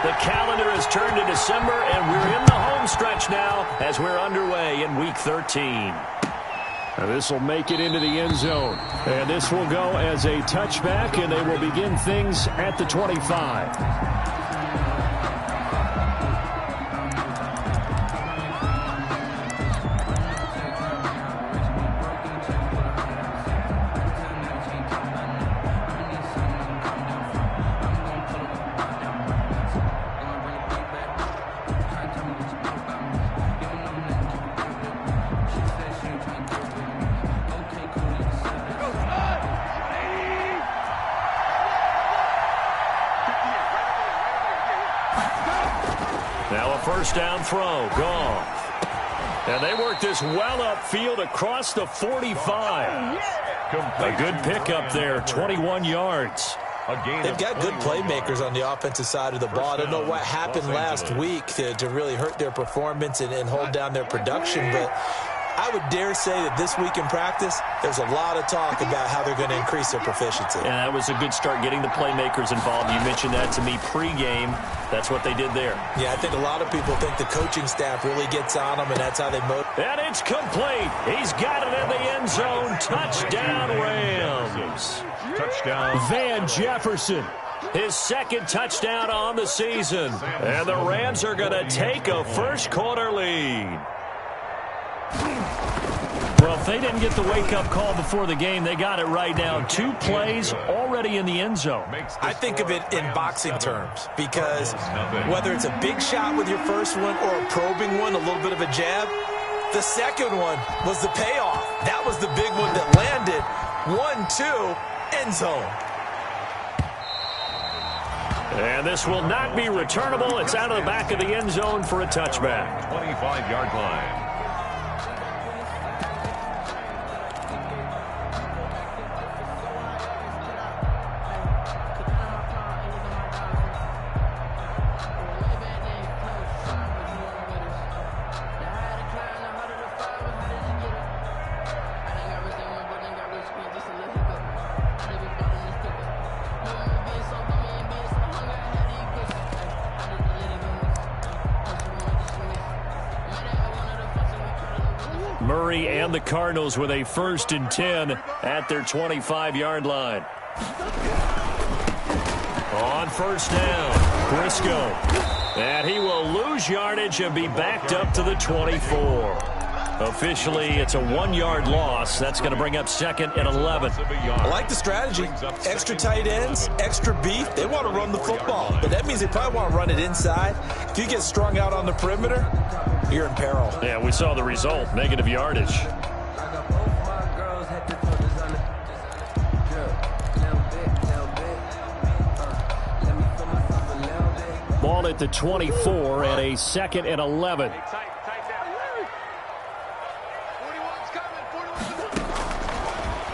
The calendar has turned to December, and we're in the home stretch now as we're underway in Week 13. This will make it into the end zone. And this will go as a touchback, and they will begin things at the 25. Now a first down throw, gone. And they work this well upfield across the 45. A good pickup there, 21 yards. They've got good playmakers on the offensive side of the ball. I don't know what happened last week to really hurt their performance and hold down their production, but I would dare say that this week in practice, there's a lot of talk about how they're going to increase their proficiency. And that was a good start, getting the playmakers involved. You mentioned that to me pregame. That's what they did there. Yeah, I think a lot of people think the coaching staff really gets on them, and that's how they motivate. And it's complete. He's got it in the end zone. Touchdown, Rams. Touchdown, Van Jefferson. His second touchdown on the season. And the Rams are going to take a first-quarter lead. Well, if they didn't get the wake-up call before the game, they got it right now. 2 plays already in the end zone. I think of it in boxing terms because whether it's a big shot with your first one or a probing one, a little bit of a jab, the second one was the payoff. That was the big one that landed. 1-2, end zone. And this will not be returnable. It's out of the back of the end zone for a touchback. 25-yard line. Murray and the Cardinals with a 1st and 10 at their 25-yard line. On first down, Briscoe. And he will lose yardage and be backed up to the 24. Officially, it's a 1-yard loss. That's going to bring up 2nd and 11. I like the strategy. Extra tight ends, extra beef. They want to run the football, but that means they probably want to run it inside. If you get strung out on the perimeter, you're in peril. Yeah, we saw the result, negative yardage. Ball at the 24 and a 2nd and 11.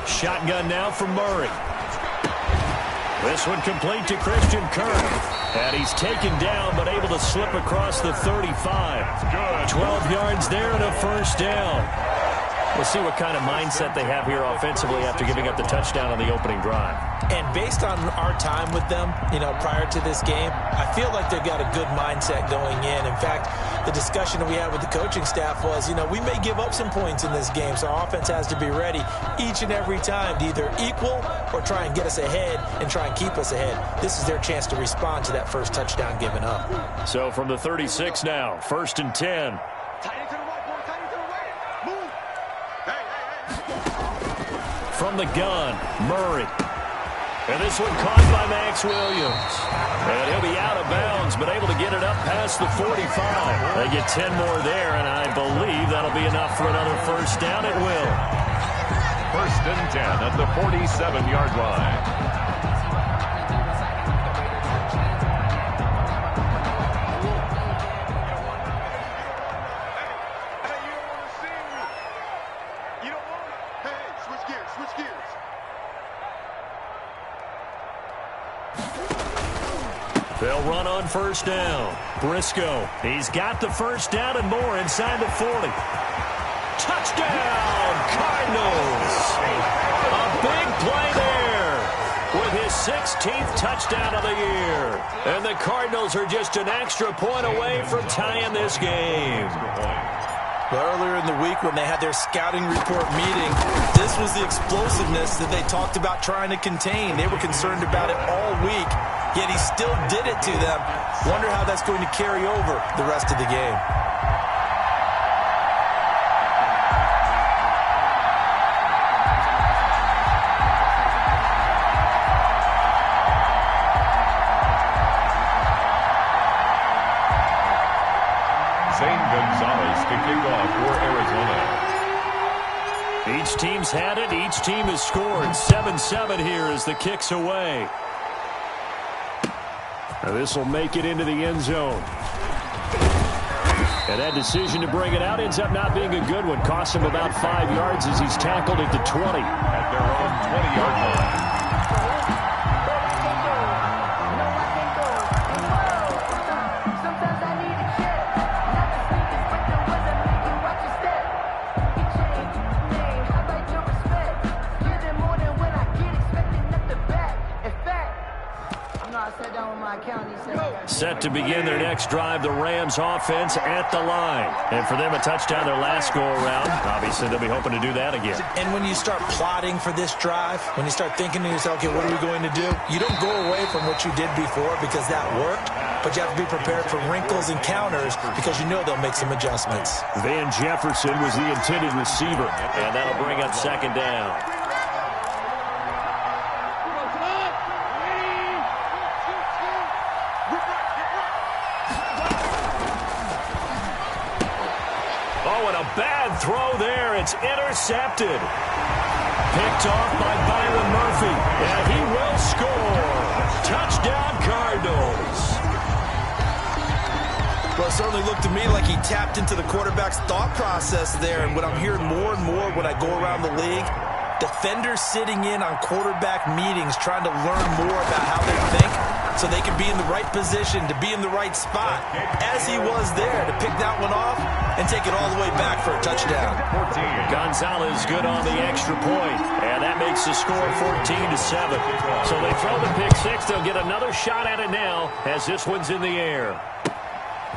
Shotgun now for Murray. This one complete to Christian Kirk. And he's taken down but able to slip across the 35. 12 yards there and a first down. We'll see what kind of mindset they have here offensively after giving up the touchdown on the opening drive. And based on our time with them, prior to this game, I feel like they've got a good mindset going in. In fact, the discussion that we had with the coaching staff was, we may give up some points in this game, so our offense has to be ready each and every time to either equal or try and get us ahead and try and keep us ahead. This is their chance to respond to that first touchdown given up. So from the 36 now, 1st and 10. From the gun, Murray. And this one caught by Max Williams. And he'll be out of bounds, but able to get it up past the 45. They get 10 more there, and I believe that'll be enough for another first down. It will. 1st and 10 at the 47-yard line. They'll run on first down. Briscoe, he's got the first down and more inside the 40. Touchdown, Cardinals. A big play there with his 16th touchdown of the year. And the Cardinals are just an extra point away from tying this game. Well, earlier in the week when they had their scouting report meeting, this was the explosiveness that they talked about trying to contain. They were concerned about it all week, yet he still did it to them. Wonder how that's going to carry over the rest of the game. To kick off for Arizona. Each team's had it. Each team has scored. 7-7 here as the kick's away. Now this will make it into the end zone. And that decision to bring it out ends up not being a good one. Costs him about 5 yards as he's tackled at the 20. At their own 20-yard line. Set to begin their next drive, the Rams offense at the line. And for them, a touchdown their last go-around. Obviously, they'll be hoping to do that again. And when you start plotting for this drive, when you start thinking to yourself, okay, what are we going to do? You don't go away from what you did before because that worked, but you have to be prepared for wrinkles and counters because you know they'll make some adjustments. Van Jefferson was the intended receiver. And that'll bring up second down. Bad throw there. It's intercepted. Picked off by Byron Murphy. And he will score. Touchdown, Cardinals. Well, it certainly looked to me like he tapped into the quarterback's thought process there. And what I'm hearing more and more when I go around the league, defenders sitting in on quarterback meetings trying to learn more about how they think so they can be in the right position to be in the right spot, as he was there to pick that one off and take it all the way back for a touchdown. Gonzalez good on the extra point, and that makes the score 14-7. So they throw the pick six. They'll get another shot at it now as this one's in the air.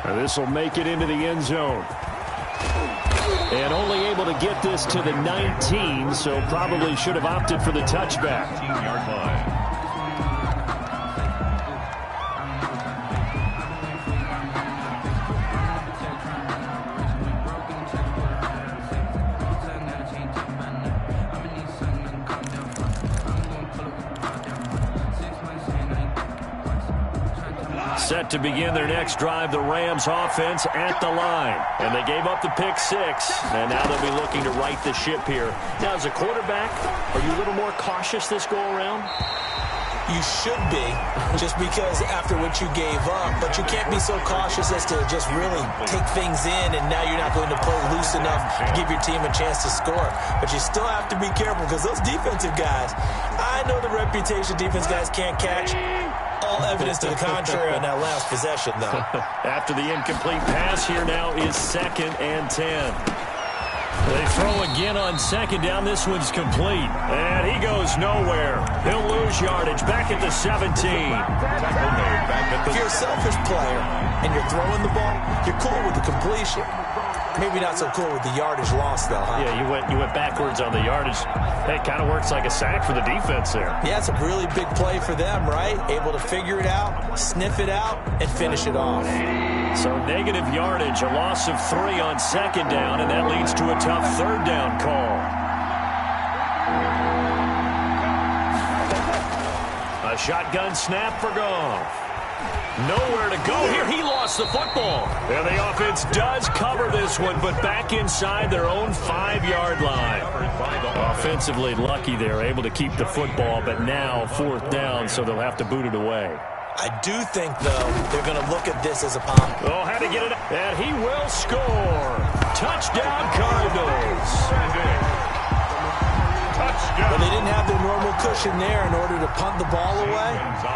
Now this will make it into the end zone. And only able to get this to the 19, so probably should have opted for the touchback. 19-yard line. Set to begin their next drive, the Rams offense at the line. And they gave up the pick six, and now they'll be looking to right the ship here. Now, as a quarterback, are you a little more cautious this go-around? You should be, just because after what you gave up, but you can't be so cautious as to just really take things in, and now you're not going to play loose enough to give your team a chance to score. But you still have to be careful because those defensive guys, I know the reputation defense guys can't catch. All evidence to the contrary on that last possession, though. After the incomplete pass, here now is 2nd and 10. They throw again on second down. This one's complete. And he goes nowhere. He'll lose yardage back at the 17. If you're a selfish player and you're throwing the ball, you're cool with the completion. Maybe not so cool with the yardage loss, though, huh? Yeah, you went backwards on the yardage. Hey, it kind of works like a sack for the defense there. Yeah, it's a really big play for them, right? Able to figure it out, sniff it out, and finish it off. So negative yardage, a loss of 3 on second down, and that leads to a tough third down call. A shotgun snap for Goff. Nowhere to go here. He lost the football. And the offense does cover this one, but back inside their own 5-yard line. Offensively lucky they're able to keep the football, but now 4th down, so they'll have to boot it away. I do think, though, they're going to look at this as a pomp. Oh, how to get it. And he will score. Touchdown, Cardinals. Well, they didn't have their normal cushion there in order to punt the ball away.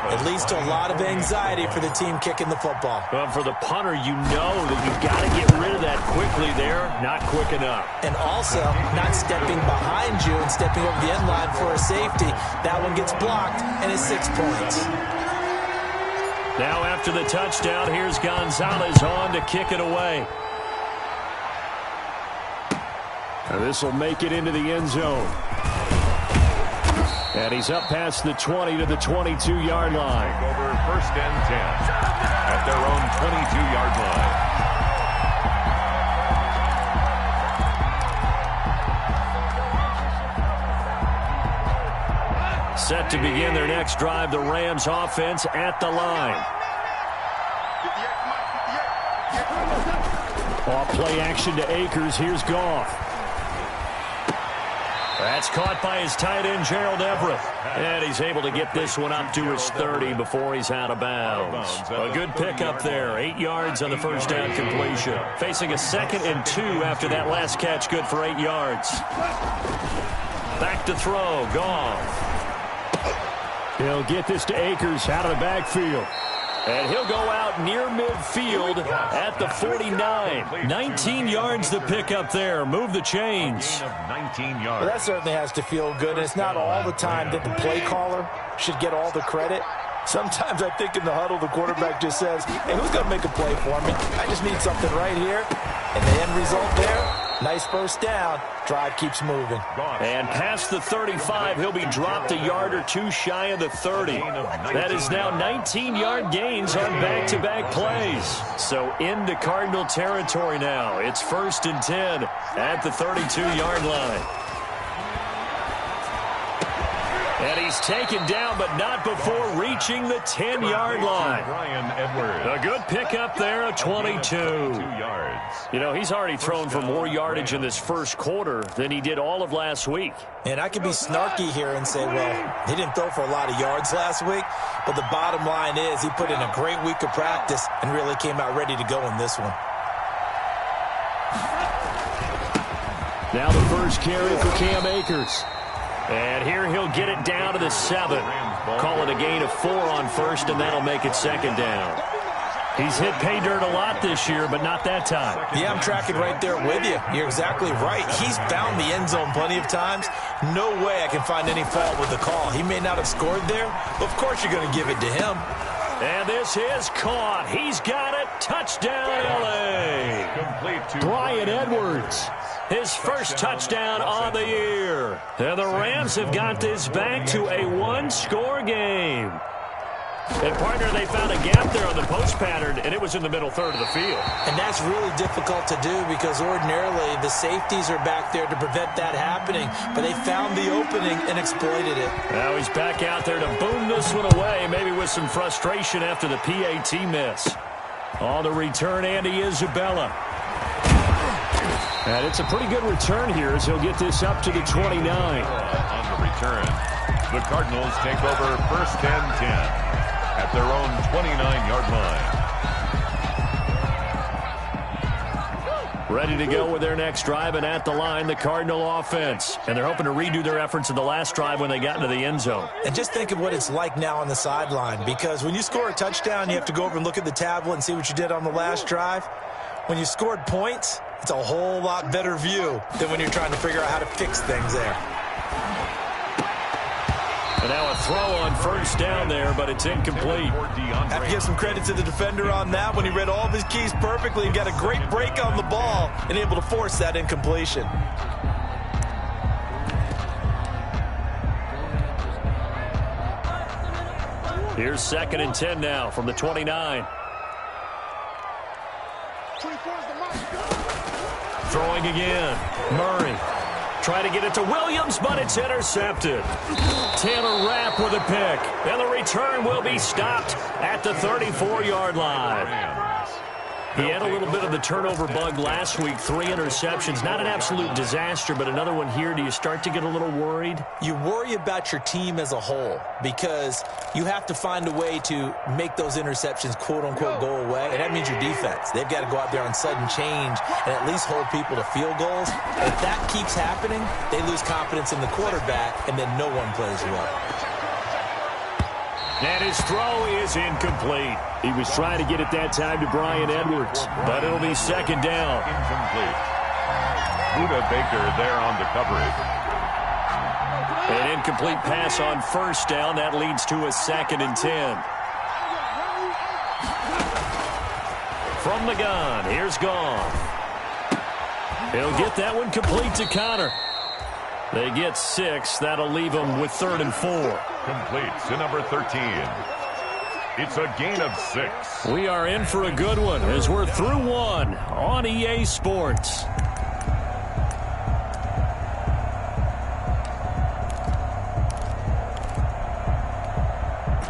It leads to a lot of anxiety for the team kicking the football. Well, for the punter, you know that you've got to get rid of that quickly there. Not quick enough. And also, not stepping behind you and stepping over the end line for a safety. That one gets blocked, and it's 6 points. Now after the touchdown, here's Gonzalez on to kick it away. This will make it into the end zone. And he's up past the 20 to the 22-yard line. Over 1st and 10 at their own 22-yard line. Set to begin their next drive, the Rams offense at the line. Off play action to Akers. Here's Goff. That's caught by his tight end, Gerald Everett. And he's able to get this one up to his 30 before he's out of bounds. A good pickup there. 8 yards on the first down completion. Facing a 2nd and 2 after that last catch, good for 8 yards. Back to throw, Goff. He'll get this to Akers out of the backfield. And he'll go out near midfield at the 49. 19 yards to pick up there. Move the chains. 19 yards. Well, that certainly has to feel good. And it's not all the time that the play caller should get all the credit. Sometimes I think in the huddle, the quarterback just says, hey, who's going to make a play for me? I just need something right here. And the end result there, nice first down. Drive keeps moving. And past the 35, he'll be dropped a yard or two shy of the 30. That is now 19-yard gains on back-to-back plays. So into Cardinal territory now. It's 1st and 10 at the 32-yard line. And he's taken down, but not before reaching the 10-yard line. A good pickup there of 22. You know, he's already thrown for more yardage in this first quarter than he did all of last week. And I could be snarky here and say, well, he didn't throw for a lot of yards last week, but the bottom line is he put in a great week of practice and really came out ready to go in this one. Now the first carry for Cam Akers. And here he'll get it down to the 7. Call it a gain of 4 on first, and that'll make it 2nd down. He's hit pay dirt a lot this year, but not that time. Yeah, I'm tracking right there with you. You're exactly right. He's found the end zone plenty of times. No way I can find any fault with the call. He may not have scored there, but of course you're going to give it to him. And this is caught. He's got it. Touchdown, L.A. Complete to Bryan Edwards. His first touchdown of the year. And the Rams have got this back to a 1-score game. And, partner, they found a gap there on the post pattern, and it was in the middle third of the field. And that's really difficult to do because ordinarily the safeties are back there to prevent that happening. But they found the opening and exploited it. Now he's back out there to boom this one away, maybe with some frustration after the PAT miss. On the return, Andy Isabella. And it's a pretty good return here as he'll get this up to the 29. On the return, the Cardinals take over 1st and 10 at their own 29-yard line. Ready to go with their next drive, and at the line, the Cardinal offense. And they're hoping to redo their efforts in the last drive when they got into the end zone. And just think of what it's like now on the sideline, because when you score a touchdown, you have to go over and look at the tablet and see what you did on the last drive. When you scored points, it's a whole lot better view than when you're trying to figure out how to fix things there. And now a throw on first down there, but it's incomplete. Have to give some credit to the defender on that when he read all of his keys perfectly and got a great break on the ball and able to force that incompletion. Here's 2nd and 10 now from the 29. Throwing again. Murray. Trying to get it to Williams, but it's intercepted. Taylor Rapp with a pick. And the return will be stopped at the 34-yard line. He had a little bit of the turnover bug last week. 3 interceptions. Not an absolute disaster, but another one here. Do you start to get a little worried? You worry about your team as a whole because you have to find a way to make those interceptions, quote-unquote, go away. And that means your defense. They've got to go out there on sudden change and at least hold people to field goals. If that keeps happening, they lose confidence in the quarterback, and then no one plays well. And his throw is incomplete. He was trying to get it that time to Bryan Edwards, but it'll be 2nd down. Incomplete. Buda Baker there on the coverage. An incomplete pass on first down. That leads to a 2nd and 10. from the gun. Here's Goff. He'll get that one complete to Connor. They get 6. That'll leave them with 3rd and 4. Complete to number 13. It's a gain of 6. We are in for a good one as we're through one on EA Sports.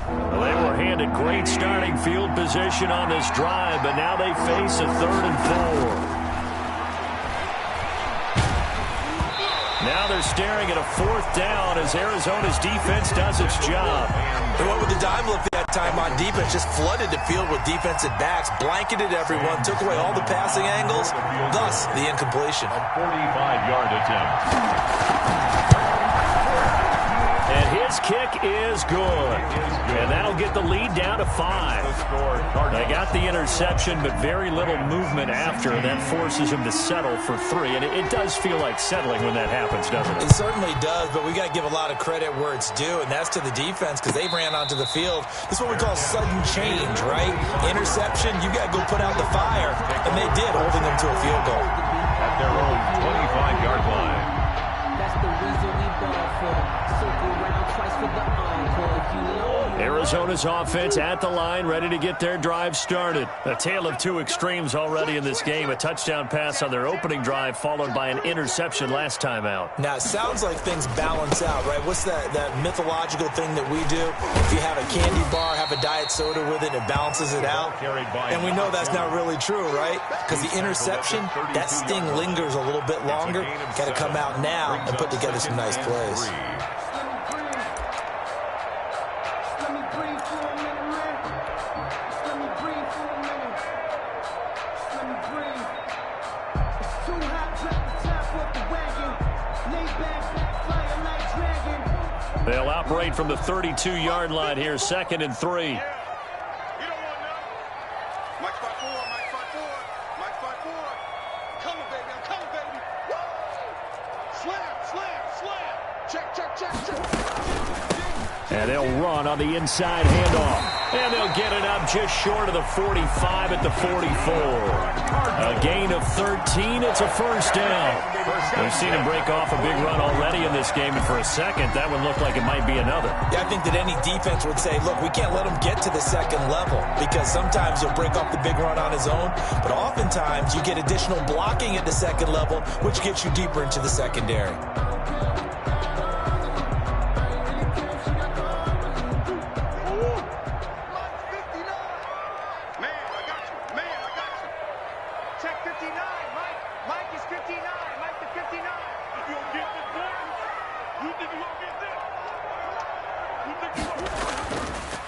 Well, they were handed great starting field position on this drive, but now they face a 3rd and 4. Now they're staring at a 4th down as Arizona's defense does its job. They went with the dime look that time on defense, just flooded the field with defensive backs, blanketed everyone, took away all the passing angles, thus the incompletion. A 45-yard attempt. And his kick is good. And that'll get the lead down to 5. They got the interception, but very little movement after. That forces him to settle for 3. And it does feel like settling when that happens, doesn't it? It certainly does, but we got to give a lot of credit where it's due, and that's to the defense because they ran onto the field. This is what we call sudden change, right? Interception, you got to go put out the fire, and they did, holding them to a field goal. At their own 25-yard line. That's the reason we ball for. Circle around twice for the encore. If you know. Arizona's offense at the line, ready to get their drive started. A tale of 2 extremes already in this game. A touchdown pass on their opening drive, followed by an interception last time out. Now, it sounds like things balance out, right? What's that mythological thing that we do? If you have a candy bar, have a diet soda with it, it balances it out. And we know that's not really true, right? Because the interception, that sting lingers a little bit longer. Got to come out now and put together some nice plays. They'll operate from the 32-yard line here, 2nd and 3. You don't want none. Mike 5-4, Mike 5-4, Mike 5-4. Coming, baby, I'm coming, baby. Woo! Slam, slam, slam. Check, check, check, check. And they'll run on the inside handoff. And they'll get it up just short of the 45 at the 44. A gain of 13. It's a 1st down. We've seen him break off a big run already in this game, and for a second, that one looked like it might be another. Yeah, I think that any defense would say, look, we can't let him get to the 2nd level because sometimes he'll break off the big run on his own, but oftentimes you get additional blocking at the 2nd level, which gets you deeper into the secondary.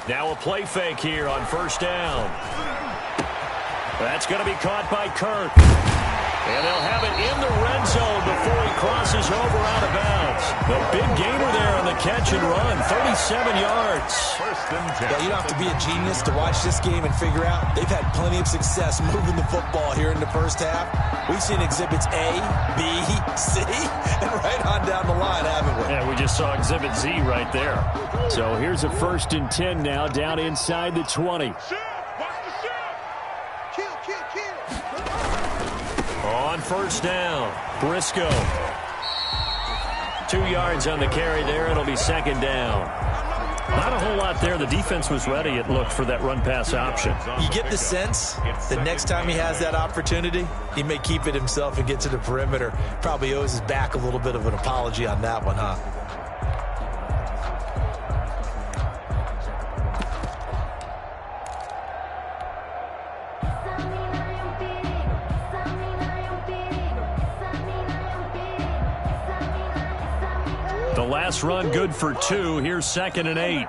Now a play fake here on 1st down. That's going to be caught by Kirk. And they'll have it in the red zone before he crosses over out of bounds. The big gainer there on the catch and run, 37 yards. Yeah, you don't have to be a genius to watch this game and figure out they've had plenty of success moving the football here in the 1st half. We've seen exhibits A, B, C, and right on down the line, haven't we? Yeah, we just saw exhibit Z right there. So here's a 1st and 10 now, down inside the 20. On 1st down, Briscoe. 2 yards on the carry there. It'll be 2nd down. Not a whole lot there. The defense was ready, it looked, for that run-pass option. You get the sense that next time he has that opportunity, he may keep it himself and get to the perimeter. Probably owes his back a little bit of an apology on that one, huh? The last run good for 2. Here's 2nd and 8.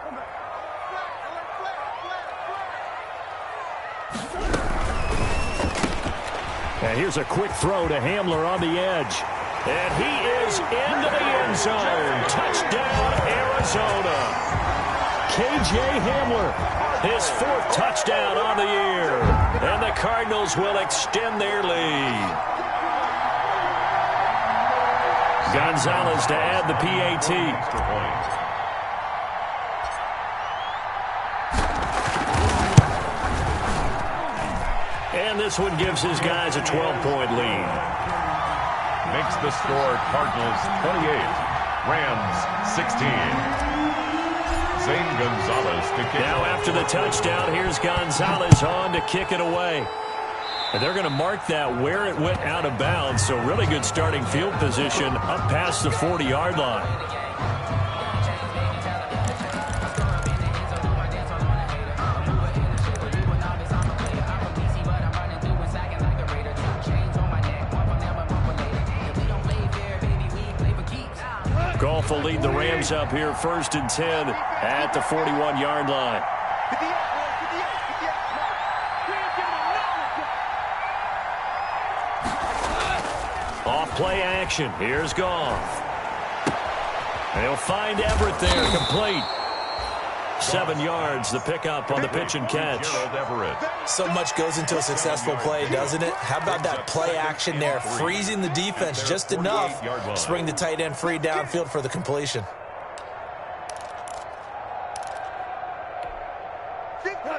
And here's a quick throw to Hamler on the edge. And he is into the end zone. Touchdown, Arizona. K.J. Hamler, his 4th touchdown on the year. And the Cardinals will extend their lead. Gonzalez to add the PAT. And And this one gives his guys a 12-point lead. Makes the score Cardinals 28, Rams 16. Zane Gonzalez to kick. Now after the touchdown, here's Gonzalez on to kick it away. And they're going to mark that where it went out of bounds, so really good starting field position up past the 40-yard line. Goff will lead the Rams up here 1st and 10 at the 41-yard line. Off play action. Here's Goff. They'll find Everett there, complete. 7 yards, the pickup on the pitch and catch. So much goes into a successful play, doesn't it? How about that play action there, freezing the defense just enough to bring the tight end free downfield for the completion.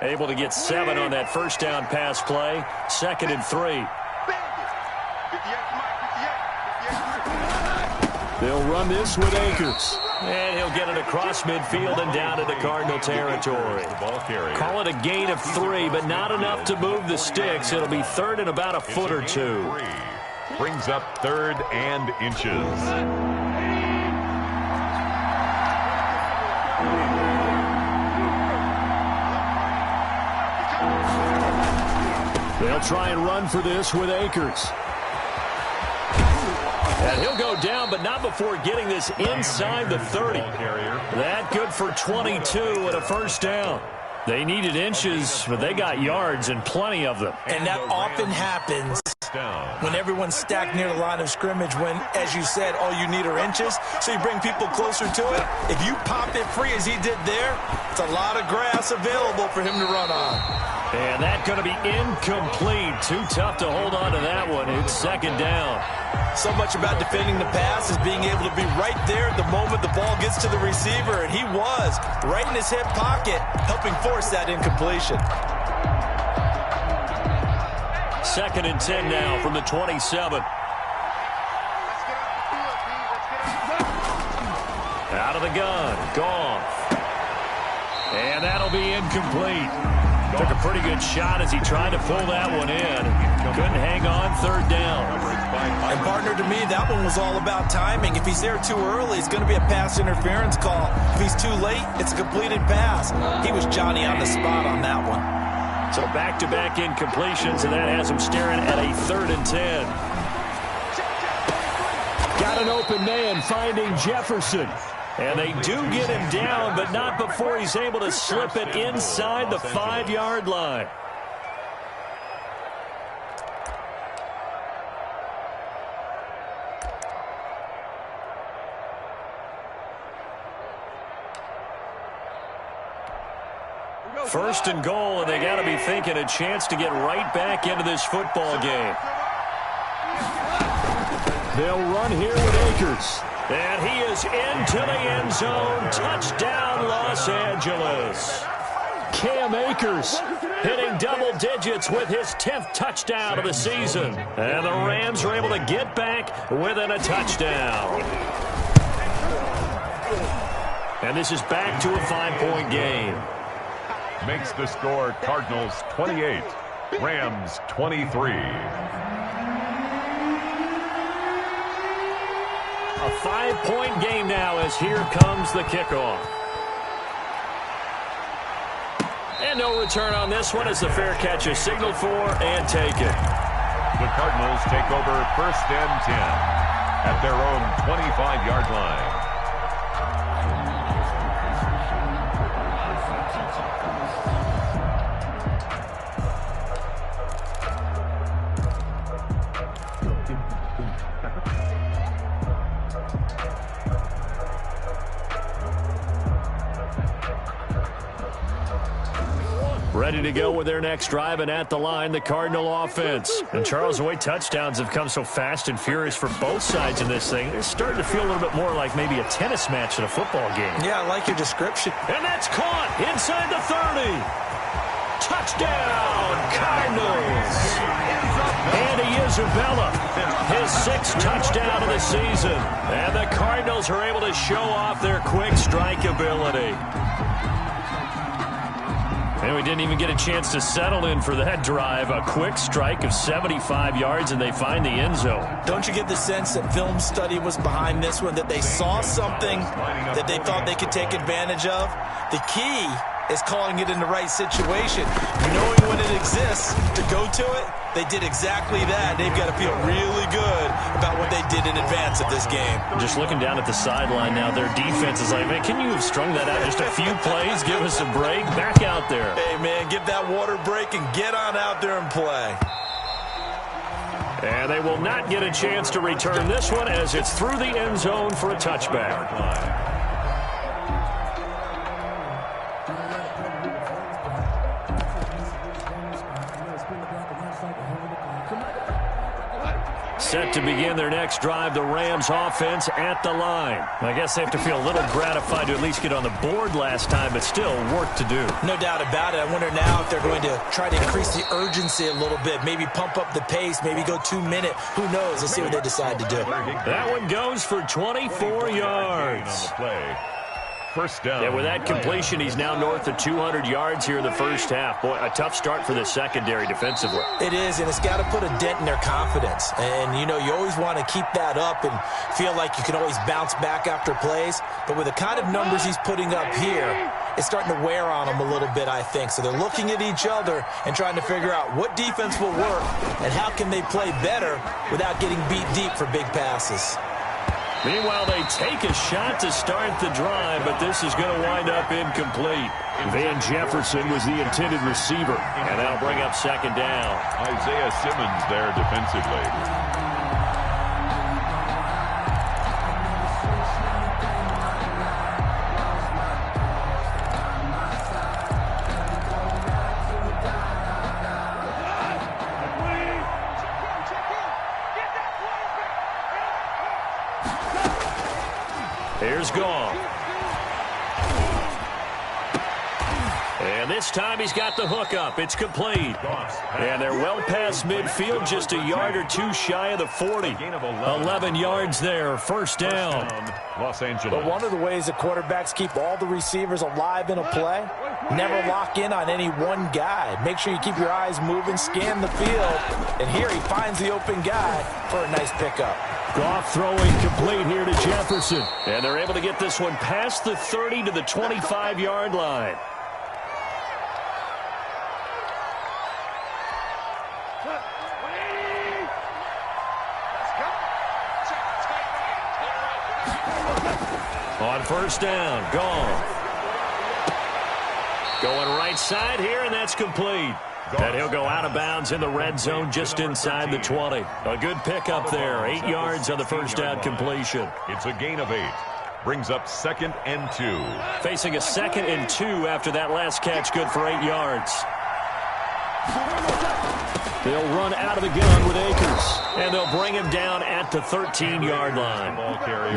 Able to get 7 on that first down pass play. 2nd and 3. They'll run this with Akers. And he'll get it across midfield and down into Cardinal territory. Call it a gain of 3, but not enough to move the sticks. It'll be 3rd and about a foot or 2. Brings up 3rd and inches. They'll try and run for this with Akers. And he'll go down, but not before getting this inside the 30. That good for 22 and a first down. They needed inches, but they got yards and plenty of them. And that often happens when everyone's stacked near the line of scrimmage when, as you said, all you need are inches. So you bring people closer to it. If you pop it free as he did there, it's a lot of grass available for him to run on. And that's going to be incomplete. Too tough to hold on to that one. It's 2nd down. So much about defending the pass is being able to be right there at the moment the ball gets to the receiver, and he was right in his hip pocket, helping force that incompletion. 2nd and 10 now from the 27. Out of the gun, Goff. And that'll be incomplete. Took a pretty good shot as he tried to pull that one in. Couldn't hang on 3rd down. And partner, to me, that one was all about timing. If he's there too early, it's going to be a pass interference call. If he's too late, it's a completed pass. He was Johnny on the spot on that one. So back-to-back incompletions, and that has him staring at a 3rd and 10. Got an open man finding Jefferson. And they do get him down, but not before he's able to slip it inside the 5-yard line. First and goal, and they got to be thinking a chance to get right back into this football game. They'll run here with Akers. And he is into the end zone. Touchdown, Los Angeles. Cam Akers hitting double digits with his 10th touchdown of the season. And the Rams are able to get back within a touchdown. And this is back to a 5-point game. Makes the score Cardinals 28, Rams 23. A 5-point game now as here comes the kickoff. And no return on this one as the fair catch is signaled for and taken. The Cardinals take over 1st and 10 at their own 25-yard line. Ready to go with their next drive, and at the line, the Cardinal offense. And Charles, the way touchdowns have come so fast and furious for both sides in this thing, it's starting to feel a little bit more like maybe a tennis match than a football game. Yeah, I like your description. And that's caught inside the 30. Touchdown, Cardinals. Andy Isabella, his 6th touchdown of the season. And the Cardinals are able to show off their quick strike ability. And we didn't even get a chance to settle in for that drive. A quick strike of 75 yards, and they find the end zone. Don't you get the sense that film study was behind this one, that they saw something that they thought they could take advantage of? The key is calling it in the right situation. Knowing when it exists to go to it, they did exactly that. They've got to feel really good about what they did in advance of this game. Just looking down at the sideline now, their defense is like, man, can you have strung that out just a few plays? Give us a break. Back out there. Hey, man, give that water break and get on out there and play. And they will not get a chance to return this one as it's through the end zone for a touchback. Set to begin their next drive, the Rams offense at the line. I guess they have to feel a little gratified to at least get on the board last time, but still work to do. No doubt about it. I wonder now if they're going to try to increase the urgency a little bit, maybe pump up the pace, maybe go 2-minute. Who knows? Let's see what they decide to do. That one goes for 24 yards. First down. Yeah, with that completion, he's now north of 200 yards here in the first half. Boy, a tough start for the secondary defensively. It is, and it's got to put a dent in their confidence. And, you know, you always want to keep that up and feel like you can always bounce back after plays. But with the kind of numbers he's putting up here, it's starting to wear on them a little bit, I think. So they're looking at each other and trying to figure out what defense will work and how can they play better without getting beat deep for big passes. Meanwhile, they take a shot to start the drive, but this is going to wind up incomplete. Van Jefferson was the intended receiver, and that'll bring up second down. Isaiah Simmons there defensively. Here's Goff. And this time he's got the hook up. It's complete. And they're well past midfield, just a yard or two shy of the 40. 11 yards there, first down. Los Angeles. But one of the ways that quarterbacks keep all the receivers alive in a play, never lock in on any one guy. Make sure you keep your eyes moving, scan the field. And here he finds the open guy for a nice pickup. Goff throwing complete here to Jefferson. And they're able to get this one past the 30 to the 25-yard line. On first down, Goff. Going right side here, and that's complete. And he'll go out of bounds in the red zone just inside the 20. A good pickup there. 8 yards on the first down completion. It's a gain of 8. Brings up 2nd and 2. Facing a 2nd and 2 after that last catch, good for 8 yards. They'll run out of the gun with Akers, and they'll bring him down at the 13-yard line.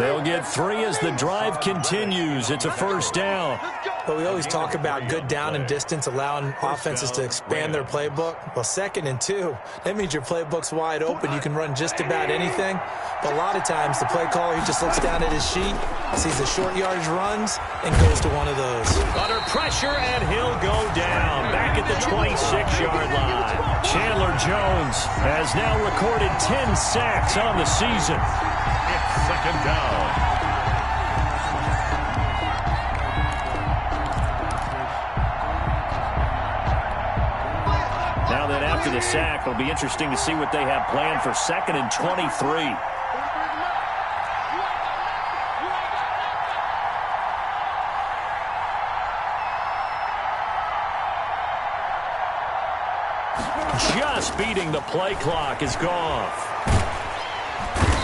They'll get 3 as the drive continues. It's a first down. But we always talk about good down and distance, allowing offenses to expand their playbook. Well, 2nd and 2, that means your playbook's wide open. You can run just about anything. But a lot of times, the play caller, he just looks down at his sheet, sees the short yardage runs, and goes to one of those. Under pressure, and he'll go down back at the 26-yard line. Chandler Jones has now recorded 10 sacks on the season. It's 2nd down. Now then, after the sack, it'll be interesting to see what they have planned for 2nd and 23. Just beating the play clock is Goff.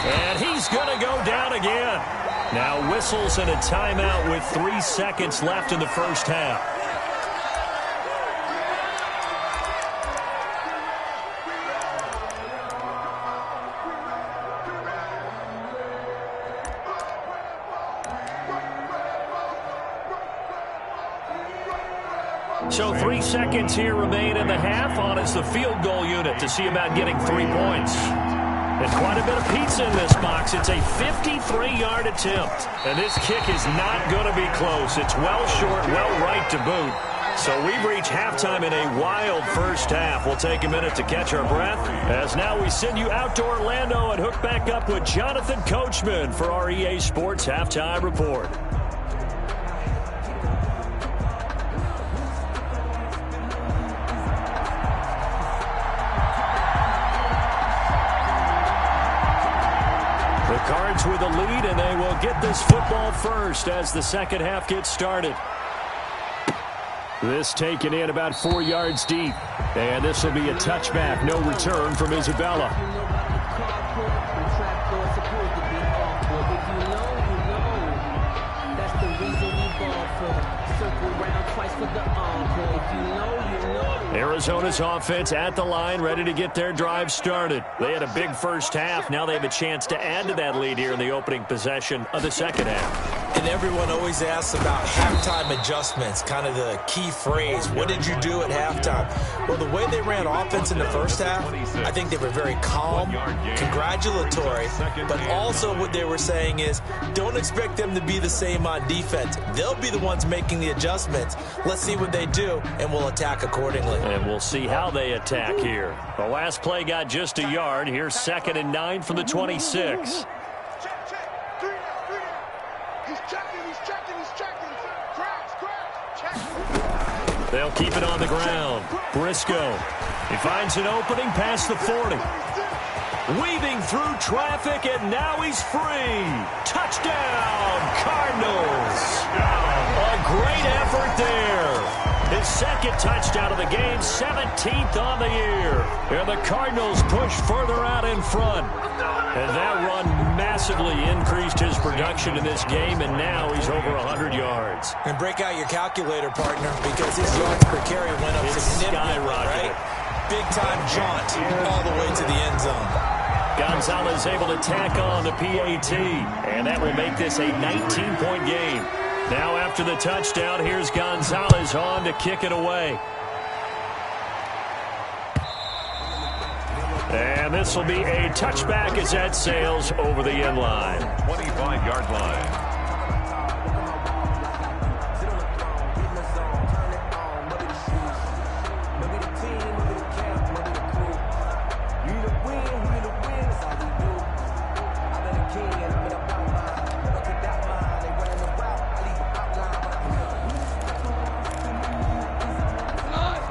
And he's going to go down again. Now whistles and a timeout with 3 seconds left in the first half. So 3 seconds here remain in the half on as the field goal unit to see about getting 3 points. And quite a bit of pizza in this box. It's a 53-yard attempt. And this kick is not going to be close. It's well short, well right to boot. So we've reached halftime in a wild first half. We'll take a minute to catch our breath as now we send you out to Orlando and hook back up with Jonathan Coachman for our EA Sports Halftime Report. The Cards with the lead, and they will get this football first as the second half gets started. This taken in about 4 yards deep. And this will be a touchback. No return from Isabella. Arizona's offense at the line, ready to get their drive started. They had a big first half. Now they have a chance to add to that lead here in the opening possession of the second half. And everyone always asks about halftime adjustments, kind of the key phrase. What did you do at halftime? Well, the way they ran offense in the first half, I think they were very calm, congratulatory, but also what they were saying is don't expect them to be the same on defense. They'll be the ones making the adjustments. Let's see what they do, and we'll attack accordingly. And we'll see how they attack here. The last play got just a yard. Here's 2nd and 9 from the 26. They'll keep it on the ground. Briscoe. He finds an opening past the 40. Weaving through traffic, and now he's free. Touchdown, Cardinals. A great effort there. His second touchdown of the game, 17th on the year. And the Cardinals push further out in front. And that run massively increased his production in this game, and now he's over 100 yards. And break out your calculator, partner, because his yards per carry went up significantly, right? Big-time jaunt all the way to the end zone. Gonzalez able to tack on the PAT, and that will make this a 19-point game. Now after the touchdown, here's Gonzalez on to kick it away. And this will be a touchback as that sails over the end line. 25-yard line.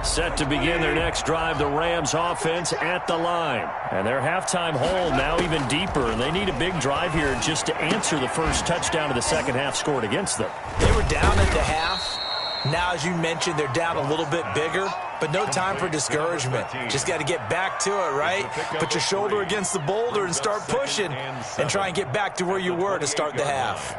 Set to begin their next drive, the Rams offense at the line. And their halftime hole now even deeper, and they need a big drive here just to answer the first touchdown of the second half scored against them. They were down at the half. Now, as you mentioned, they're down a little bit bigger, but no time for discouragement. Just got to get back to it, right? Put your shoulder against the boulder and start pushing and try and get back to where you were to start the half.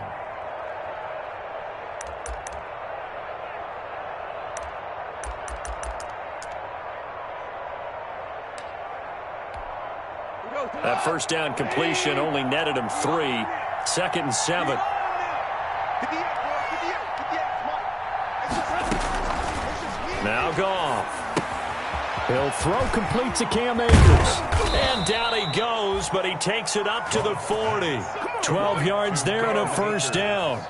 That first down completion only netted him 3. 2nd and 7. Now Goff. He'll throw complete to Cam Akers. And down he goes, but he takes it up to the 40. 12 yards there and a first down.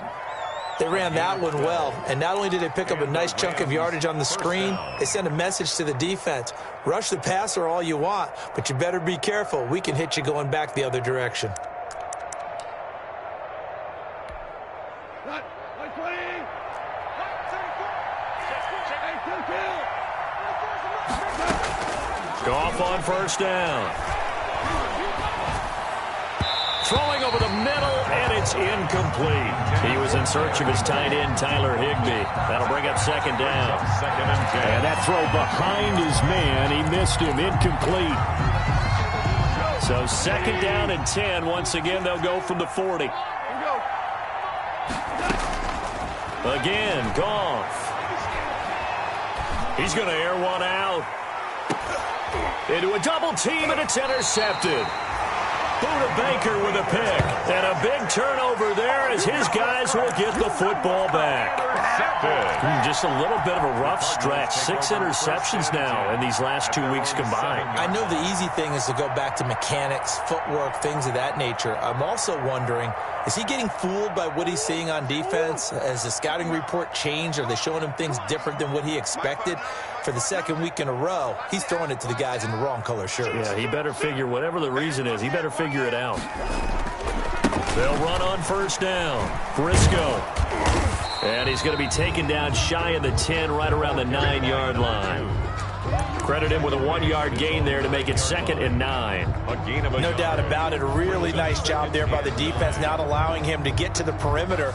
They ran that one well, and not only did they pick up a nice chunk of yardage on the screen, they sent a message to the defense. Rush the passer all you want, but you better be careful. We can hit you going back the other direction. Goff on first down. Throwing over the middle, and it's incomplete. He was in search of his tight end, Tyler Higbee. That'll bring up 2nd down. 2nd and 10. And that throw behind his man, he missed him, incomplete. So 2nd down and 10. Once again, they'll go from the 40. Again, Goff. He's going to air one out. Into a double team, and it's intercepted. Buda Baker with a pick. And a big turnover there as his guys will get the football back. Just a little bit of a rough stretch. 6 interceptions now in these last 2 weeks combined. I know the easy thing is to go back to mechanics, footwork, things of that nature. I'm also wondering, is he getting fooled by what he's seeing on defense? Has the scouting report changed? Are they showing him things different than what he expected? For the second week in a row, he's throwing it to the guys in the wrong color shirts. Yeah, he better figure, whatever the reason is, he better figure it out. They'll run on first down. Briscoe. And he's going to be taken down shy of the 10, right around the 9-yard line. Credit him with a 1-yard gain there to make it 2nd and 9. No doubt about it. A really nice job there by the defense, not allowing him to get to the perimeter.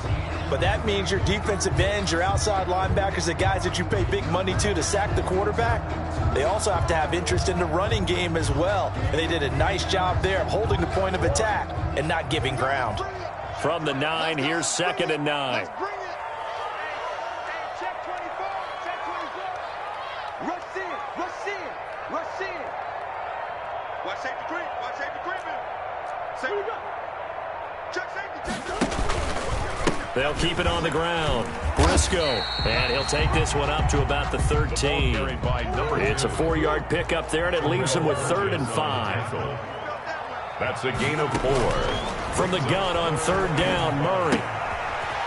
But that means your defensive ends, your outside linebackers, the guys that you pay big money to sack the quarterback, they also have to have interest in the running game as well. And they did a nice job there of holding the point of attack and not giving ground. From the 9, here's 2nd and 9. They'll keep it on the ground. Briscoe. And he'll take this one up to about the 13. It's a 4-yard pickup there, and it leaves him with 3rd and 5. That's a gain of 4. From the gun on 3rd down, Murray.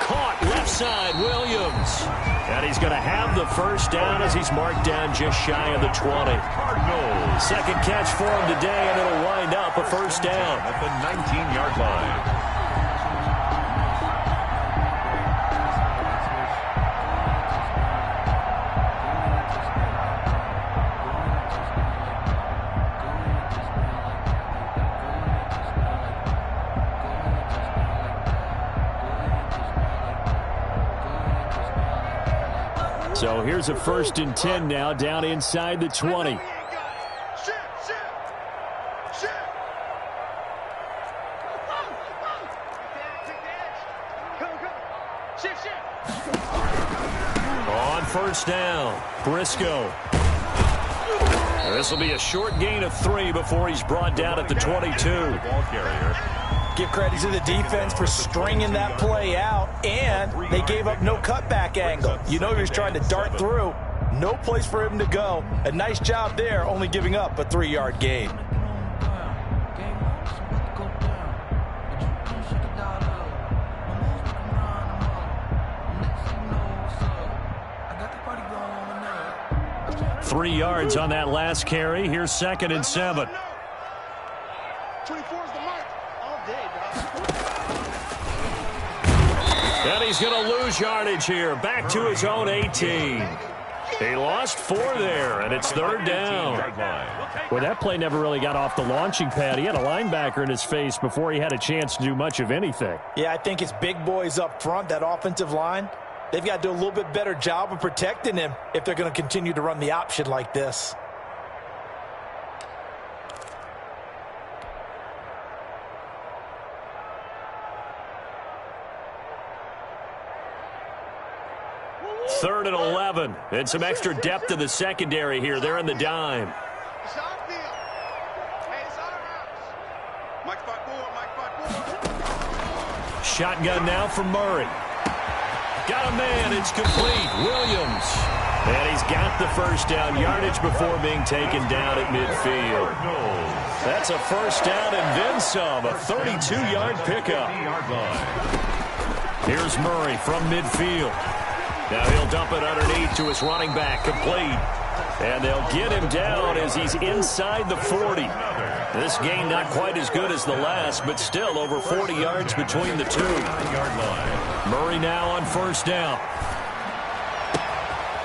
Caught left side, Williams. And he's going to have the first down as he's marked down just shy of the 20. Cardinals. Second catch for him today, and it'll wind up a first down. At the 19-yard line. So here's a 1st and 10 now, down inside the 20. On first down, Briscoe. This will be a short gain of 3 before he's brought down at the 22. Ball carrier. Give credit to the defense for stringing that play out, and they gave up no cutback angle. You know he was trying to dart through. No place for him to go. A nice job there, only giving up a 3-yard gain. Three yards on that last carry. Here's 2nd and 7. 24 is the mark. All day, dog. And he's going to lose yardage here. Back to his own 18. He lost 4 there, and it's 3rd down. Well, that play never really got off the launching pad. He had a linebacker in his face before he had a chance to do much of anything. Yeah, I think it's big boys up front, that offensive line. They've got to do a little bit better job of protecting him if they're going to continue to run the option like this. Third and 11. And some extra depth to the secondary here. They're in the dime. It's our field. Hey, it's our house. Mike 5-4, Mike 5-4. Shotgun now from Murray. Got a man. It's complete. Williams. And he's got the first down yardage before being taken down at midfield. That's a first down and then some. A 32-yard pickup. Here's Murray from midfield. Now he'll dump it underneath to his running back, complete. And they'll get him down as he's inside the 40. This gain not quite as good as the last, but still over 40 yards between the two. Murray now on first down.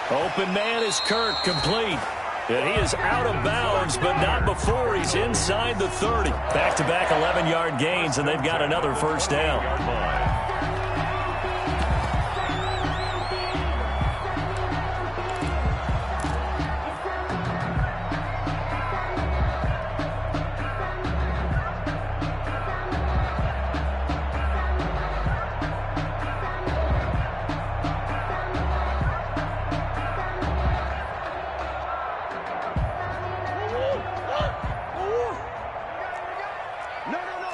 Open man is Kirk, complete. And he is out of bounds, but not before he's inside the 30. Back-to-back 11-yard gains, and they've got another first down. No, no, no.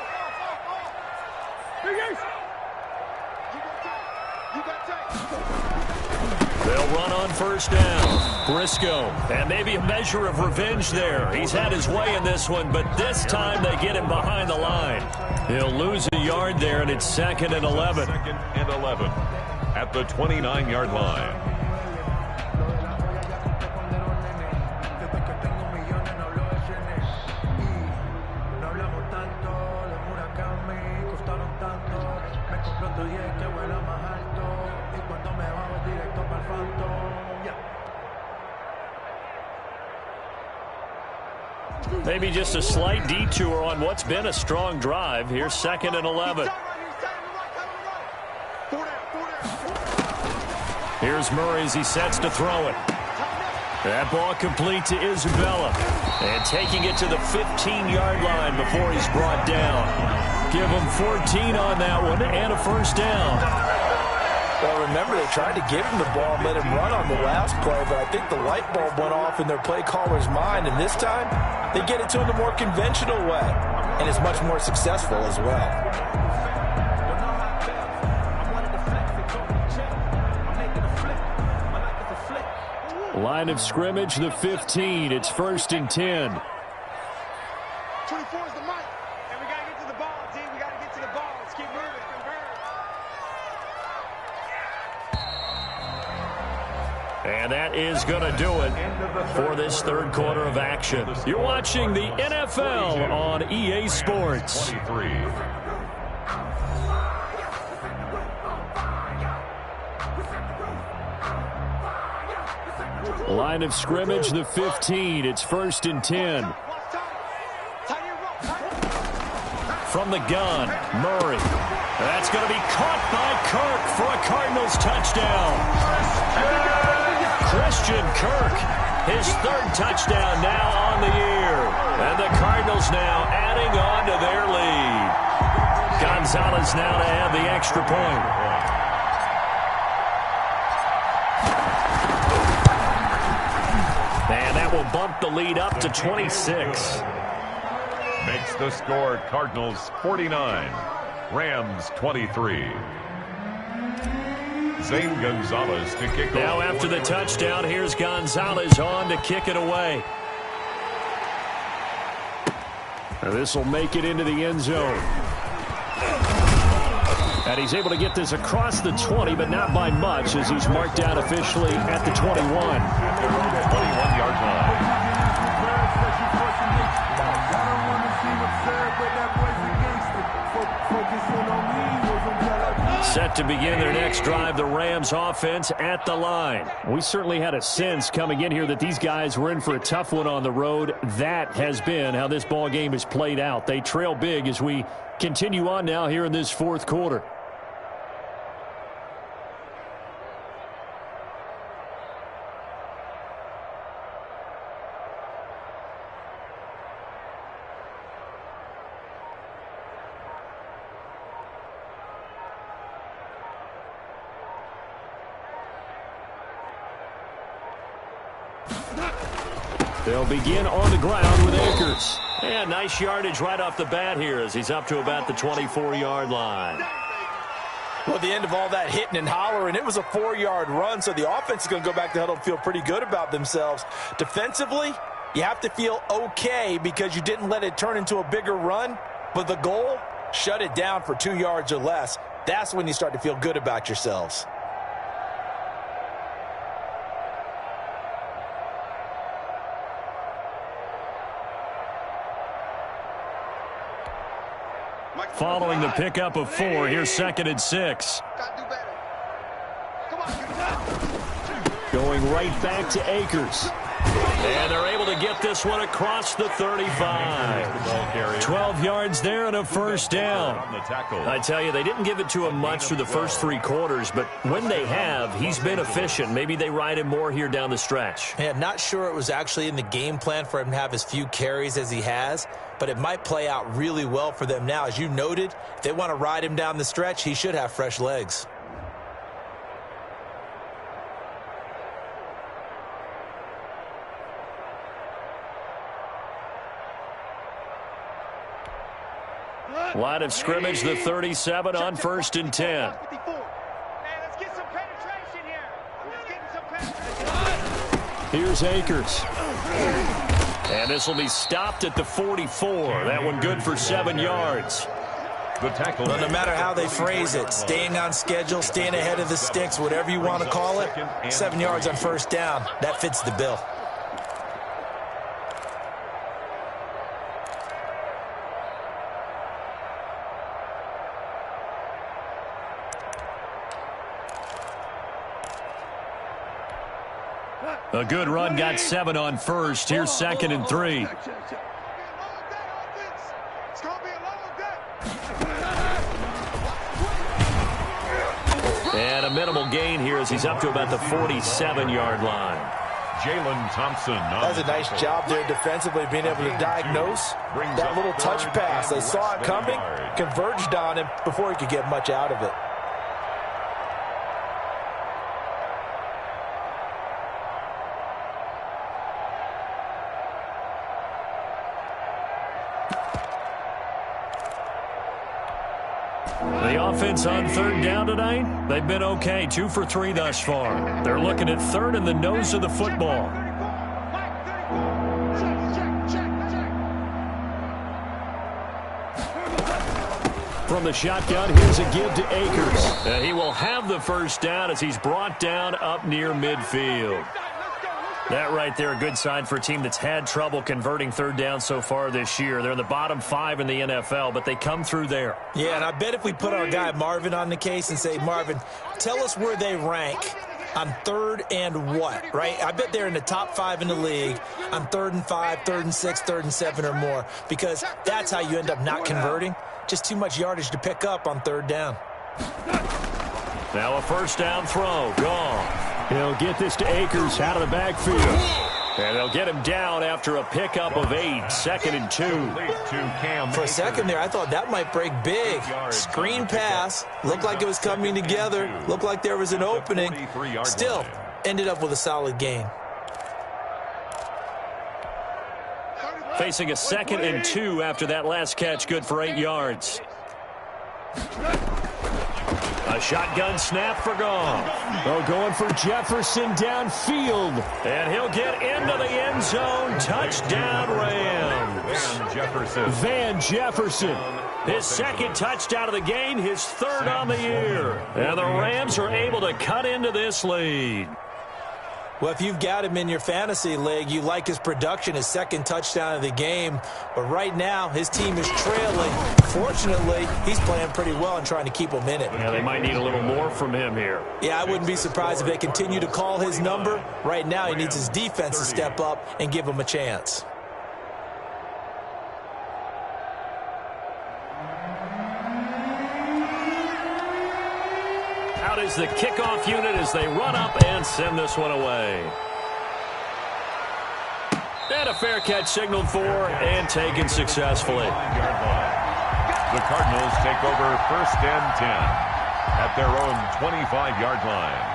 They'll run on first down. Briscoe, and maybe a measure of revenge there. He's had his way in this one, but this time they get him behind the line. He'll lose a yard there, and it's 2nd and 11. 2nd and 11 at the 29-yard line. Maybe just a slight detour on what's been a strong drive. Here's 2nd and 11. Here's Murray as he sets to throw it. That ball complete to Isabella. And taking it to the 15-yard line before he's brought down. Give him 14 on that one and a first down. Well, remember, they tried to give him the ball and let him run on the last play, but I think the light bulb went off in their play caller's mind, and this time they get it to him the more conventional way, and it's much more successful as well. Line of scrimmage, the 15. It's 1st and 10. 24 is the mic, and we got to get to the ball, D. We got to get to the ball. Let's keep moving. And that is going to do it for this third quarter of action. You're watching the NFL on EA Sports. 23. Line of scrimmage, the 15. It's 1st and 10. From the gun, Murray. That's going to be caught by Kirk for a Cardinals touchdown. Christian Kirk, his 3rd touchdown now on the year. And the Cardinals now adding on to their lead. Gonzalez now to add the extra point. And that will bump the lead up to 26. Makes the score Cardinals 49, Rams 23. Zane Gonzalez to kick off. Now after the touchdown, here's Gonzalez on to kick it away. This will make it into the end zone. And he's able to get this across the 20, but not by much, as he's marked out officially at the 21. 21-yard line. Set to begin their next drive, the Rams offense at the line. We certainly had a sense coming in here that these guys were in for a tough one on the road. That has been how this ball game has played out. They trail big as we continue on now here in this fourth quarter. They'll begin on the ground with Akers. And nice yardage right off the bat here as he's up to about the 24-yard line. Well, at the end of all that hitting and hollering, it was a 4-yard run, so the offense is going to go back to huddle and feel pretty good about themselves. Defensively, you have to feel okay because you didn't let it turn into a bigger run, but the goal, shut it down for 2 yards or less. That's when you start to feel good about yourselves. Following the pickup of 4, here's 2nd and 6. Going right back to Akers. And they're able to get this one across the 35. 12 yards there and a first down. I tell you, they didn't give it to him much through the first 3 quarters, but when they have, he's been efficient. Maybe they ride him more here down the stretch. Yeah, I'm not sure it was actually in the game plan for him to have as few carries as he has, but it might play out really well for them now. As you noted, if they want to ride him down the stretch, he should have fresh legs. Line of scrimmage, the 37 on 1st and 10. Hey, let's get some penetration here. Let's get some penetration. Here's Akers. And this will be stopped at the 44. That one good for 7 yards. The tackle. Well, no matter how they phrase it, staying on schedule, staying ahead of the sticks, whatever you want to call it, 7 yards on first down, that fits the bill. A good run got 7 on first. Here's 2nd and 3. And a minimal gain here as he's up to about the 47-yard line. Jalen Thompson. That's a nice job there defensively, being able to diagnose that little touch pass. They saw it coming, converged on him before he could get much out of it. The offense on third down tonight, they've been okay, 2 for 3 thus far. They're looking at third in the nose of the football. From the shotgun, here's a give to Akers. And he will have the first down as he's brought down up near midfield. That right there, a good sign for a team that's had trouble converting third down so far this year. They're in the bottom 5 in the NFL, but they come through there. Yeah, and I bet if we put our guy Marvin on the case and say, Marvin, tell us where they rank on third and what, right? I bet they're in the top 5 in the league on 3rd and 5, 3rd and 6, 3rd and 7 or more, because that's how you end up not converting. Just too much yardage to pick up on third down. Now a first down throw, gone. He'll get this to Akers out of the backfield. And they'll get him down after a pickup of 8, 2nd and 2. For a second there, I thought that might break big. Screen pass, looked like it was coming together, looked like there was an opening. Still, ended up with a solid gain. Facing a 2nd and 2 after that last catch, good for 8 yards. A shotgun snap for Goff. Oh, going for Jefferson downfield. And he'll get into the end zone. Touchdown, Rams. Van Jefferson. His 2nd touchdown of the game, his 3rd on the year. And the Rams are able to cut into this lead. Well, if you've got him in your fantasy league, you like his production, his 2nd touchdown of the game. But right now, his team is trailing. Fortunately, he's playing pretty well and trying to keep them in it. Yeah, they might need a little more from him here. Yeah, I wouldn't be surprised if they continue to call his number. Right now, he needs his defense to step up and give him a chance. Out is the kickoff unit as they run up and send this one away. And a fair catch signaled for and taken successfully. The Cardinals take over 1st and 10 at their own 25-yard line.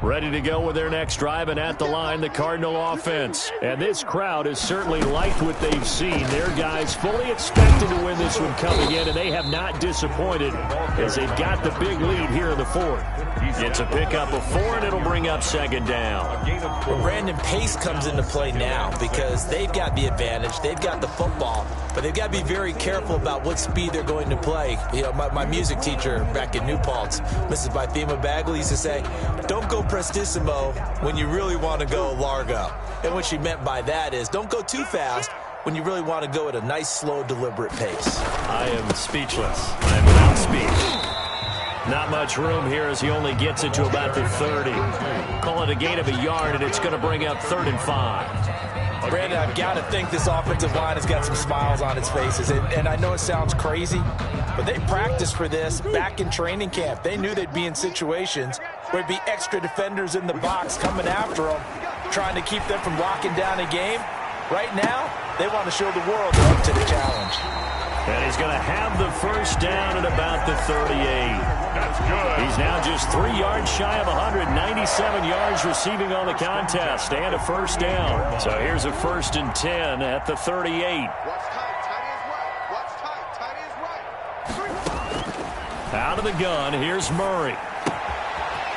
Ready to go with their next drive, and at the line, the Cardinal offense. And this crowd has certainly liked what they've seen. Their guys fully expected to win this one coming in, and they have not disappointed as they've got the big lead here in the 4th. It's a pickup of 4, and it'll bring up 2nd down. Well, Brandon, pace comes into play now because they've got the advantage. They've got the football, but they've got to be very careful about what speed they're going to play. You know, my music teacher back in New Paltz, Mrs. Bythema Bagley, used to say, don't go prestissimo when you really want to go largo. And what she meant by that is don't go too fast when you really want to go at a nice, slow, deliberate pace. I am speechless. I am without speech. Not much room here as he only gets it to about the 30. Call it a gain of a yard, and it's going to bring up 3rd and 5. Brandon, I've got to think this offensive line has got some smiles on its faces. And I know it sounds crazy, but they practiced for this back in training camp. They knew they'd be in situations where there'd be extra defenders in the box coming after them, trying to keep them from locking down a game. Right now, They want to show the world they're up to the challenge. And he's going to have the first down at about the 38. That's good. He's now just 3 yards shy of 197 yards receiving on the contest and a first down. So here's a 1st and 10 at the 38. Watch tight. Tight is right. Watch tight. Tight is right. Out of the gun, here's Murray.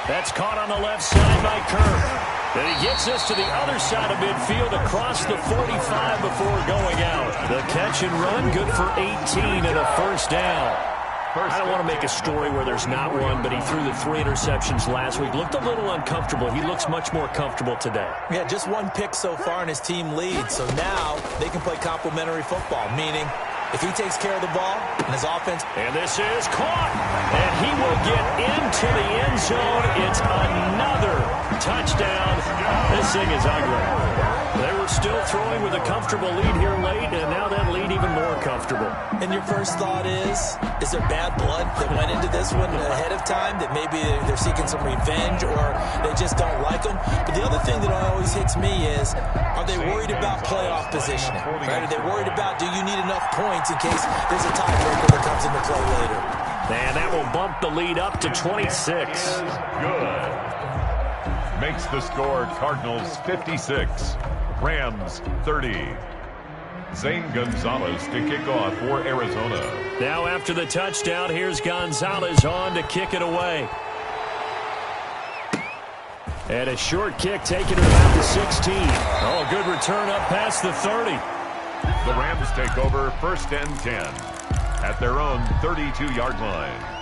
That's caught on the left side by Kirk. And he gets us to the other side of midfield across the 45 before going out. The catch and run, good for 18 and a first down. I don't want to make a story where there's not one, but he threw the 3 interceptions last week. Looked a little uncomfortable. He looks much more comfortable today. Yeah, just 1 pick so far and his team leads. So now they can play complementary football, meaning if he takes care of the ball and his offense. And this is caught. And he will get into the end zone. It's another touchdown. This thing is ugly. They were still throwing with a comfortable lead here late, and now that lead even more comfortable. And your first thought is there bad blood that went into this one ahead of time, that maybe they're seeking some revenge or they just don't like them? But the other thing that always hits me is, are they worried about playoff positioning? Right? Are they worried about, do you need enough points in case there's a tiebreaker that comes into play later? And that will bump the lead up to 26. Good. Makes the score Cardinals 56, Rams 30. Zane Gonzalez to kick off for Arizona. Now after the touchdown, here's Gonzalez on to kick it away. And a short kick taken to about the 16. Oh, a good return up past the 30. The Rams take over 1st and 10 at their own 32-yard line.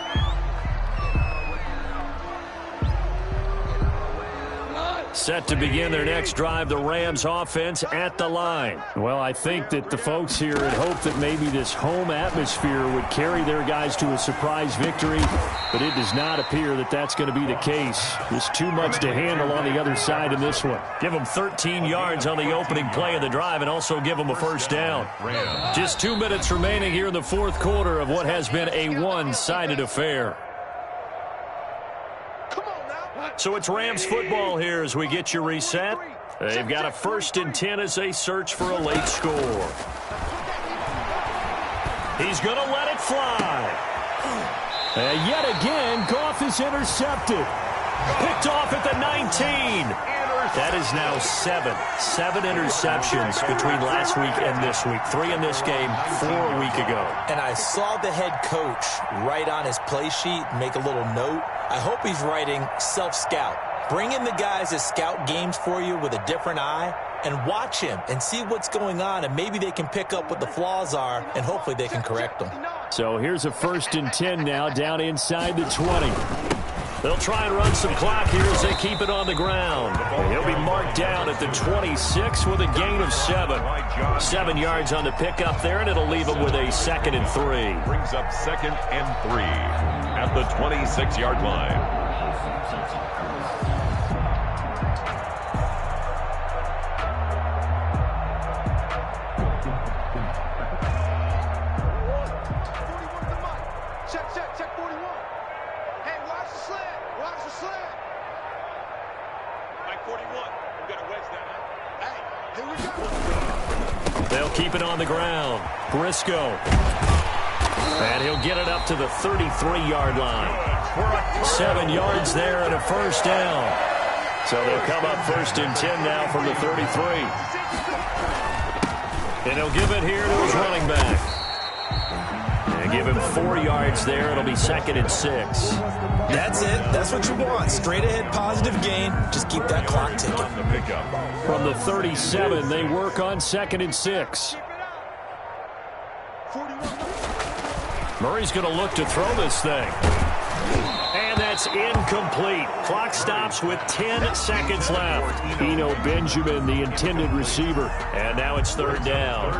Set to begin their next drive, the Rams offense at the line. Well, I think that the folks here had hoped that maybe this home atmosphere would carry their guys to a surprise victory, but it does not appear that that's going to be the case. There's too much to handle on the other side in this one. Give them 13 yards on the opening play of the drive and also give them a first down. Just 2 minutes remaining here in the 4th quarter of what has been a one-sided affair. So it's Rams football here as we get you reset. They've got a 1st and 10 as they search for a late score. He's going to let it fly. And yet again, Goff is intercepted. Picked off at the 19. That is now 7 interceptions between last week and this week. 3 in this game, 4 a week ago. And I saw the head coach write on his play sheet, make a little note. I hope he's writing self-scout. Bring in the guys that scout games for you with a different eye and watch him and see what's going on, and maybe they can pick up what the flaws are, and hopefully they can correct them. So here's a 1st and 10 now down inside the 20. They'll try and run some clock here as they keep it on the ground. And he'll be marked down at the 26 with a gain of 7. 7 yards on the pickup there, and it'll leave him with a 2nd and 3. Brings up 2nd and 3 at the 26-yard line. Check 41. Hey, watch the slant. Watch the slant. Mike 41. We got to wedge that, huh? Hey, here we go. They'll keep it on the ground. Briscoe. And he'll get it up to the 33-yard line. 7 yards there and a first down. So they'll come up 1st and 10 now from the 33. And he'll give it here to his running back. And give him 4 yards there. It'll be 2nd and 6. That's it. That's what you want. Straight ahead, positive gain. Just keep that clock ticking. From the 37, they work on 2nd and 6. Murray's going to look to throw this thing. And that's incomplete. Clock stops with 10 seconds left. Eno Benjamin, the intended receiver. And now it's 3rd down.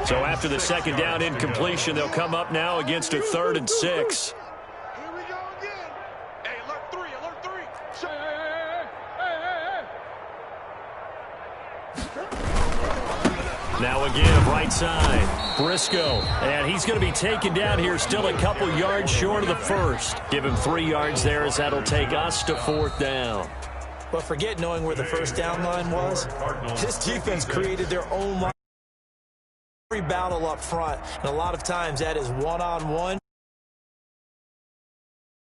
So after the 2nd down incompletion, they'll come up now against a 3rd and 6. Here we go again. Hey, alert 3, alert 3. Now again, right side. Briscoe. And he's going to be taken down here, still a couple yards short of the 1st. Give him 3 yards there as that'll take us to 4th down. But forget knowing where the first down line was. This defense created their own line. battle up front, and a lot of times that is one-on-one.